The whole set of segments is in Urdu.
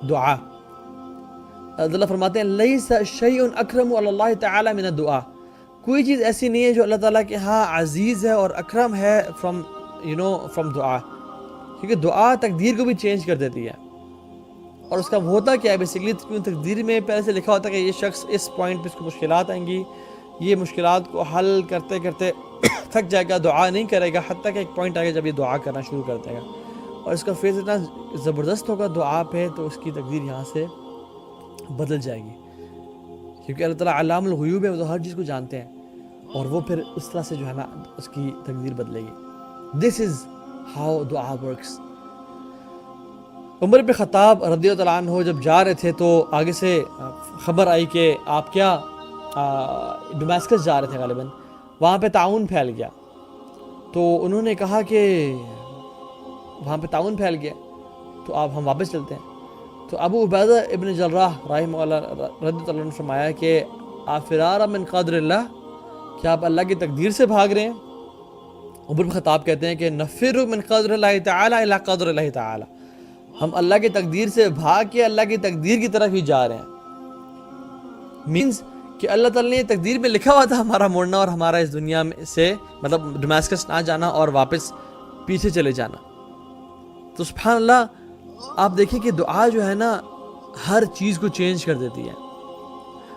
دعا. اللہ فرماتے ہیں لیس شیء اکرم علی اللہ تعالی من الدعاء. کوئی چیز ایسی نہیں ہے جو اللہ تعالیٰ کے ہاں عزیز ہے اور اکرم ہے فرام دعا. کیونکہ دعا تقدیر کو بھی چینج کر دیتی ہے. اور اس کا ہوتا کیا ہے بیسیکلی, تقدیر میں پہلے سے لکھا ہوتا ہے کہ یہ شخص اس پوائنٹ پہ اس کو مشکلات آئیں گی, یہ مشکلات کو حل کرتے کرتے تھک جائے گا, دعا نہیں کرے گا, حتیٰ کہ ایک پوائنٹ آگے جب یہ دعا کرنا شروع کر دے گا اور اس کا فیض اتنا زبردست ہوگا دعا پہ, تو اس کی تقدیر یہاں سے بدل جائے گی. کیونکہ اللہ تعالیٰ علام الغیوب ہے, وہ تو ہر چیز کو جانتے ہیں, اور وہ پھر اس طرح سے جو ہے نا اس کی تقدیر بدلے گی. دس از ہاؤ دعا ورکس. عمر بن خطاب رضی اللہ عنہ جب جا رہے تھے تو آگے سے خبر آئی کہ آپ کیا ڈماسکس جا رہے تھے غالباً, وہاں پہ طاعون پھیل گیا. تو انہوں نے کہا کہ وہاں پہ طاعون پھیل گیا تو آپ ہم واپس چلتے ہیں. تو ابو عبیدہ ابن جراح رحمہ اللہ رضی اللہ عنہ نے فرمایا کہ فرارا من قدر اللہ, کیا آپ اللہ کی تقدیر سے بھاگ رہے ہیں؟ عمر بن خطاب کہتے ہیں کہ نفر من قدر اللہ تعالی الی قدر اللہ تعالی, ہم اللہ کی تقدیر سے بھاگ کے اللہ کی تقدیر کی طرف ہی جا رہے ہیں. مینز کہ اللہ تعالیٰ نے تقدیر میں لکھا ہوا تھا ہمارا مڑنا اور ہمارا اس دنیا میں سے مطلب ڈماسکس نہ جانا اور واپس پیچھے چلے جانا. تو سبحان اللہ, آپ دیکھیں کہ دعا جو ہے نا ہر چیز کو چینج کر دیتی ہے.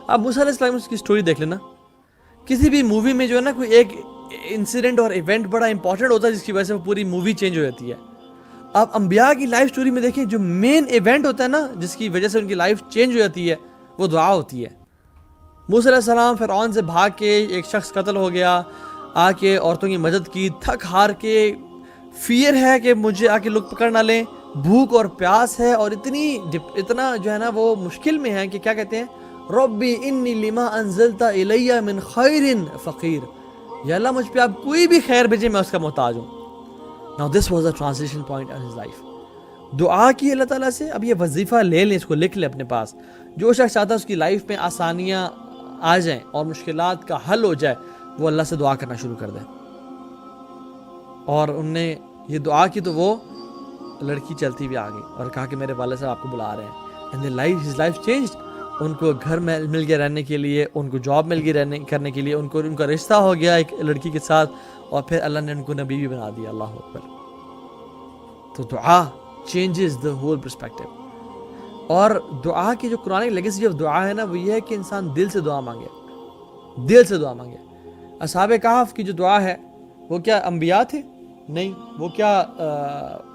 آپ موسیٰ علیہ السلام کی سٹوری دیکھ لینا, کسی بھی مووی میں جو ہے نا کوئی ایک انسیڈنٹ اور ایونٹ بڑا امپورٹنٹ ہوتا ہے جس کی وجہ سے وہ پوری مووی چینج ہو جاتی ہے. آپ انبیاء کی لائف سٹوری میں دیکھیں, جو مین ایونٹ ہوتا ہے نا جس کی وجہ سے ان کی لائف چینج ہو جاتی ہے وہ دعا ہوتی ہے. موسیٰ علیہ السلام فرعون سے بھاگ کے, ایک شخص قتل ہو گیا, آ کے عورتوں کی مدد کی, تھک ہار کے, فیئر ہے کہ مجھے آ کے لوگ پکڑ نہ لیں, بھوک اور پیاس ہے اور اتنا جو ہے نا وہ مشکل میں ہے کہ کیا کہتے ہیں, ربی انی لما انزلت الی من خیر فقیر, یا اللہ مجھ پہ آپ کوئی بھی خیر بھیجے میں اس کا محتاج ہوں. Now this was a transition point in his life. دعا کی اللہ تعالیٰ سے. اب یہ وظیفہ لے لیں, اس کو لکھ لیں اپنے پاس. جو شخص چاہتا ہے اس کی لائف میں آسانیاں آ جائیں اور مشکلات کا حل ہو جائے, وہ اللہ سے دعا کرنا شروع کر دے. اور ان نے یہ دعا کی تو وہ لڑکی چلتی ہوئی آ گئی اور کہا کہ میرے والد صاحب آپ کو بلا رہے ہیں. And his life changed. ان کو گھر مل گیا رہنے کے لیے, ان کو جاب مل گئی کرنے کے لیے, ان کا رشتہ ہو گیا ایک لڑکی کے ساتھ, اور پھر اللہ نے ان کو نبی بھی بنا دیا. اللہ اکبر. تو دعا چینجز دا ہول پرسپیکٹو. اور دعا کی جو قرآن لیگیسی آف دعا ہے نا, وہ یہ ہے کہ انسان دل سے دعا مانگے, دل سے دعا مانگے. اصحاب کہف کی جو دعا ہے وہ کیا انبیاء تھے؟ نہیں. وہ کیا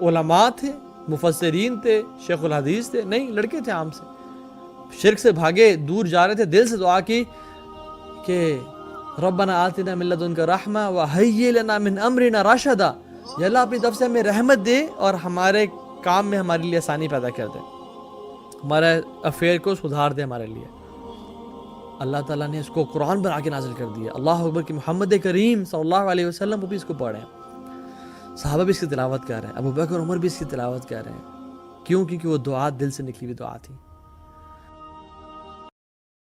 علماء تھے, مفسرین تھے, شیخ الحدیث تھے؟ نہیں, لڑکے تھے عام سے, شرک سے بھاگے, دور جا رہے تھے, دل سے دعا کی کہ ربنا آتنا من لدنک رحمہ وہیئ لنا من امرنا رشدا, یا اللہ اپنی طرف سے ہمیں رحمت دے اور ہمارے کام میں ہمارے لیے آسانی پیدا کر دے, ہمارے افیئر کو سدھار دے ہمارے لیے. اللہ تعالیٰ نے اس کو قرآن بنا کے نازل کر دیا. اللہ اکبر کہ محمد کریم صلی اللہ علیہ وسلم وہ بھی اس کو پڑھ رہے ہیں, صحابہ بھی اس کی تلاوت کر رہے ہیں, ابو بکر عمر بھی اس کی تلاوت کر رہے ہیں. کیوں؟ کیونکہ وہ دعا دل سے نکلی ہوئی دعا تھی.